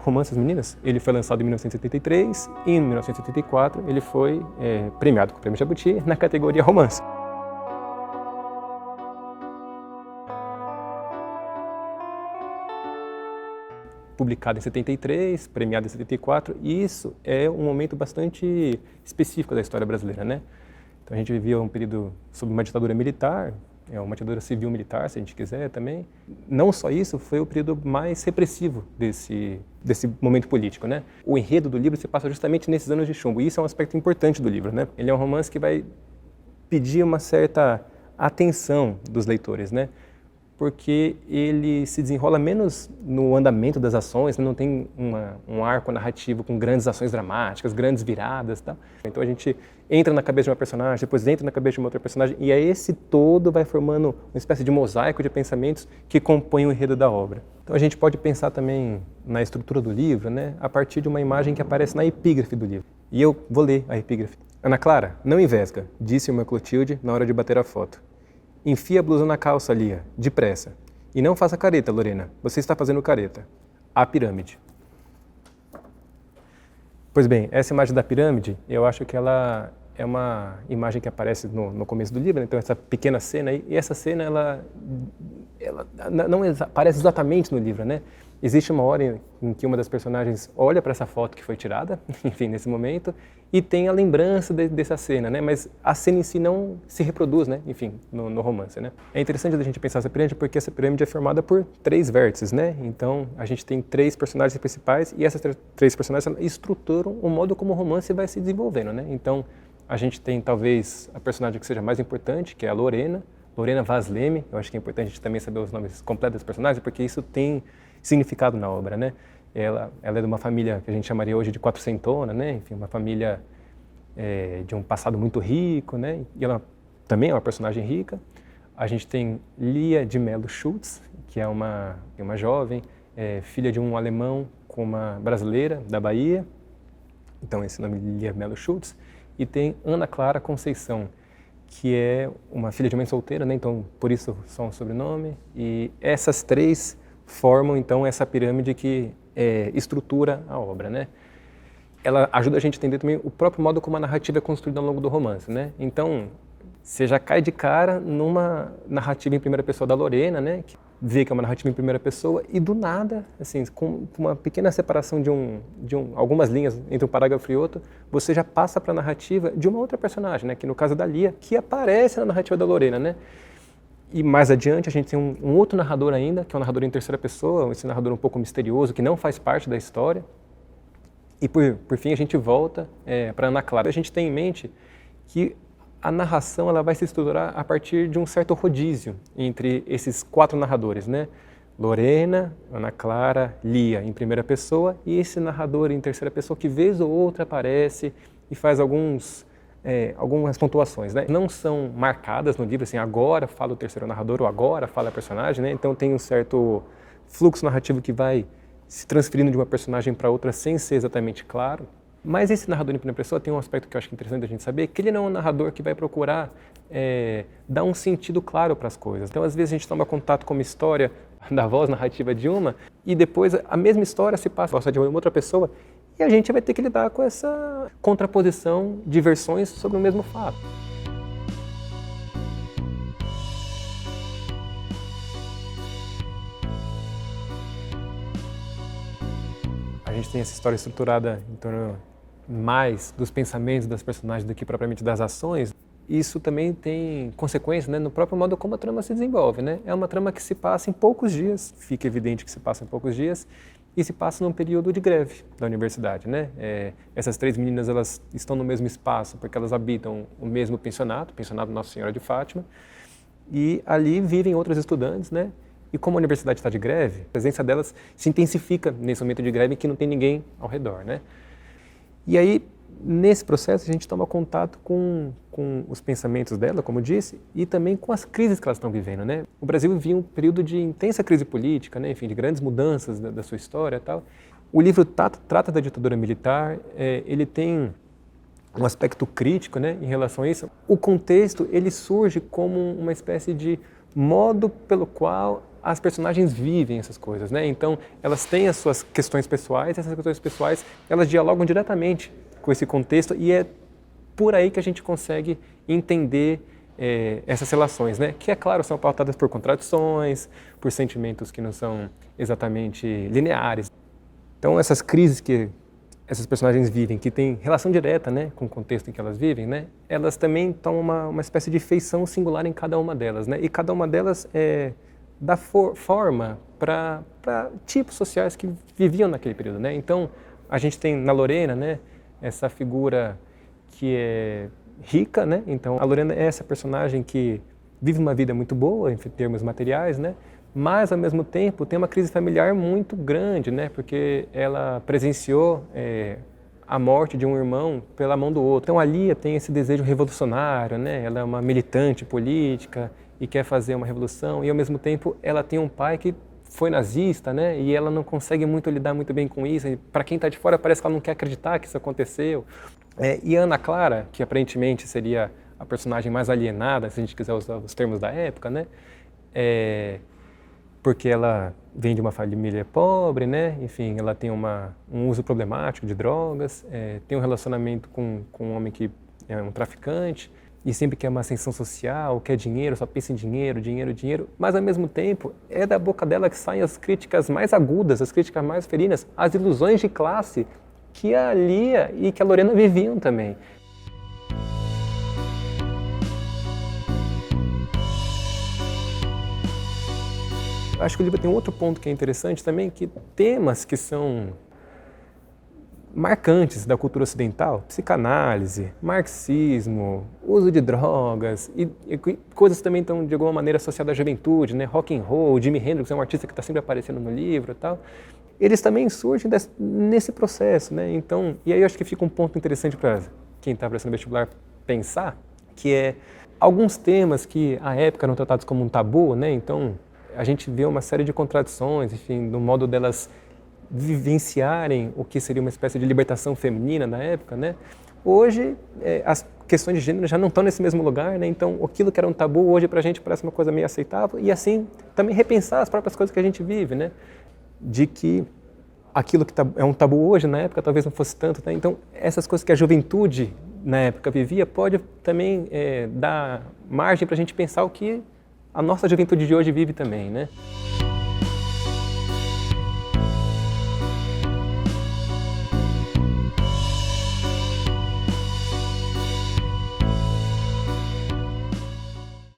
Romance das Meninas, ele foi lançado em 1973 e em 1974 ele foi premiado com o Prêmio Jabuti na categoria romance. Publicado em 73, premiado em 74, e isso é um momento bastante específico da história brasileira, né? Então a gente vivia um período sob uma ditadura militar, uma ditadura civil-militar, se a gente quiser também. Não só isso, foi o período mais repressivo desse momento político, né? O enredo do livro se passa justamente nesses anos de chumbo, e isso é um aspecto importante do livro, né? Ele é um romance que vai pedir uma certa atenção dos leitores, né? Porque ele se desenrola menos no andamento das ações, não tem um arco narrativo com grandes ações dramáticas, grandes viradas, tá? Então a gente entra na cabeça de uma personagem, depois entra na cabeça de uma outra personagem, e aí esse todo vai formando uma espécie de mosaico de pensamentos que compõem o enredo da obra. Então a gente pode pensar também na estrutura do livro, né, a partir de uma imagem que aparece na epígrafe do livro. E eu vou ler a epígrafe. Ana Clara, não envesga, disse uma Clotilde na hora de bater a foto. Enfia a blusa na calça, Lia, depressa. E não faça careta, Lorena. Você está fazendo careta. A pirâmide. Pois bem, essa imagem da pirâmide, eu acho que ela é uma imagem que aparece no começo do livro, né? Então essa pequena cena aí, e essa cena ela não aparece exatamente no livro, né? Existe uma hora em que uma das personagens olha para essa foto que foi tirada, enfim, nesse momento, e tem a lembrança dessa cena, né? Mas a cena em si não se reproduz, né? Enfim, no romance, né? É interessante a gente pensar essa pirâmide porque essa pirâmide é formada por 3 vértices, né? Então a gente tem 3 personagens principais e essas 3 personagens estruturam o modo como o romance vai se desenvolvendo, né? Então a gente tem talvez a personagem que seja mais importante, que é a Lorena Vaz Leme. Eu acho que é importante a gente também saber os nomes completos das personagens, porque isso tem significado na obra, né? Ela é de uma família que a gente chamaria hoje de quatrocentona, né? Enfim, uma família de um passado muito rico, né? E ela também é uma personagem rica. A gente tem Lia de Mello Schultz, que é uma jovem, filha de um alemão com uma brasileira da Bahia. Então esse nome Lia Mello Schultz. E tem Ana Clara Conceição, que é uma filha de mãe solteira, né? Então por isso só um sobrenome. E essas 3 formam então essa pirâmide que estrutura a obra, né? Ela ajuda a gente a entender também o próprio modo como a narrativa é construída ao longo do romance, né? Então, você já cai de cara numa narrativa em primeira pessoa da Lorena, né? Que vê que é uma narrativa em primeira pessoa e do nada, assim, com uma pequena separação de algumas linhas entre um parágrafo e outro, você já passa para a narrativa de uma outra personagem, né? Que no caso da Lia, que aparece na narrativa da Lorena, né? E mais adiante a gente tem um outro narrador ainda, que é um narrador em terceira pessoa, esse narrador um pouco misterioso, que não faz parte da história. E por fim a gente volta para Ana Clara. A gente tem em mente que a narração ela vai se estruturar a partir de um certo rodízio entre esses 4 narradores, né? Lorena, Ana Clara, Lia em primeira pessoa e esse narrador em terceira pessoa que vez ou outra aparece e faz algumas pontuações, né? Não são marcadas no livro, assim, agora fala o terceiro narrador ou agora fala a personagem, né? Então tem um certo fluxo narrativo que vai se transferindo de uma personagem para outra sem ser exatamente claro. Mas esse narrador em primeira pessoa tem um aspecto que eu acho interessante a gente saber, que ele não é um narrador que vai procurar dar um sentido claro para as coisas. Então às vezes a gente toma contato com uma história da voz narrativa de uma e depois a mesma história se passa de uma outra pessoa e a gente vai ter que lidar com essa contraposição de versões sobre o mesmo fato. A gente tem essa história estruturada em torno mais dos pensamentos das personagens do que propriamente das ações. Isso também tem consequências, né, no próprio modo como a trama se desenvolve, né? É uma trama que se passa em poucos dias, fica evidente que se passa em poucos dias, e se passa num período de greve da universidade, né? Essas 3 meninas elas estão no mesmo espaço porque elas habitam o mesmo pensionato, o pensionato Nossa Senhora de Fátima, e ali vivem outros estudantes, né? E como a universidade está de greve, a presença delas se intensifica nesse momento de greve em que não tem ninguém ao redor, né? E aí, nesse processo, a gente toma contato com os pensamentos dela, como eu disse, e também com as crises que elas estão vivendo, né? O Brasil vivia um período de intensa crise política, né? Enfim, de grandes mudanças da sua história e tal. O livro trata da ditadura militar, ele tem um aspecto crítico, né, em relação a isso. O contexto, ele surge como uma espécie de modo pelo qual as personagens vivem essas coisas, né? Então, elas têm as suas questões pessoais, essas questões pessoais, elas dialogam diretamente com esse contexto e é por aí que a gente consegue entender essas relações, né? Que, é claro, são pautadas por contradições, por sentimentos que não são exatamente lineares. Então, essas crises que essas personagens vivem, que têm relação direta, né, com o contexto em que elas vivem, né, elas também tomam uma espécie de feição singular em cada uma delas, né, e cada uma delas dá forma para tipos sociais que viviam naquele período, né. Então, a gente tem na Lorena, né, essa figura que é rica, né, então a Lorena é essa personagem que vive uma vida muito boa em termos materiais, né, mas, ao mesmo tempo, tem uma crise familiar muito grande, né? Porque ela presenciou a morte de um irmão pela mão do outro. Então, a Lia tem esse desejo revolucionário, né? Ela é uma militante política e quer fazer uma revolução. E, ao mesmo tempo, ela tem um pai que foi nazista, né? E ela não consegue muito lidar muito bem com isso. Para quem está de fora, parece que ela não quer acreditar que isso aconteceu. E a Ana Clara, que aparentemente seria a personagem mais alienada, se a gente quiser usar os termos da época, né? Porque ela vem de uma família pobre, né? Enfim, ela tem um uso problemático de drogas, tem um relacionamento com um homem que é um traficante e sempre quer uma ascensão social, quer dinheiro, só pensa em dinheiro, dinheiro, dinheiro. Mas, ao mesmo tempo, é da boca dela que saem as críticas mais agudas, as críticas mais feridas, as ilusões de classe que a Lia e que a Lorena viviam também. Acho que o livro tem um outro ponto que é interessante também, que temas que são marcantes da cultura ocidental, psicanálise, marxismo, uso de drogas e coisas também estão de alguma maneira associadas à juventude, né? Rock and roll, Jimi Hendrix é um artista que está sempre aparecendo no livro e tal. Eles também surgem nesse processo, né? Então, e aí eu acho que fica um ponto interessante para quem está prestando vestibular pensar, que é alguns temas que à época eram tratados como um tabu, né? Então, a gente vê uma série de contradições, enfim, no modo delas vivenciarem o que seria uma espécie de libertação feminina na época, né? Hoje, as questões de gênero já não estão nesse mesmo lugar, né? Então, aquilo que era um tabu, hoje pra gente parece uma coisa meio aceitável e assim, também repensar as próprias coisas que a gente vive, né? De que aquilo que é um tabu hoje, na época, talvez não fosse tanto, né? Então, essas coisas que a juventude na época vivia, pode também dar margem pra gente pensar o que a nossa juventude de hoje vive também, né?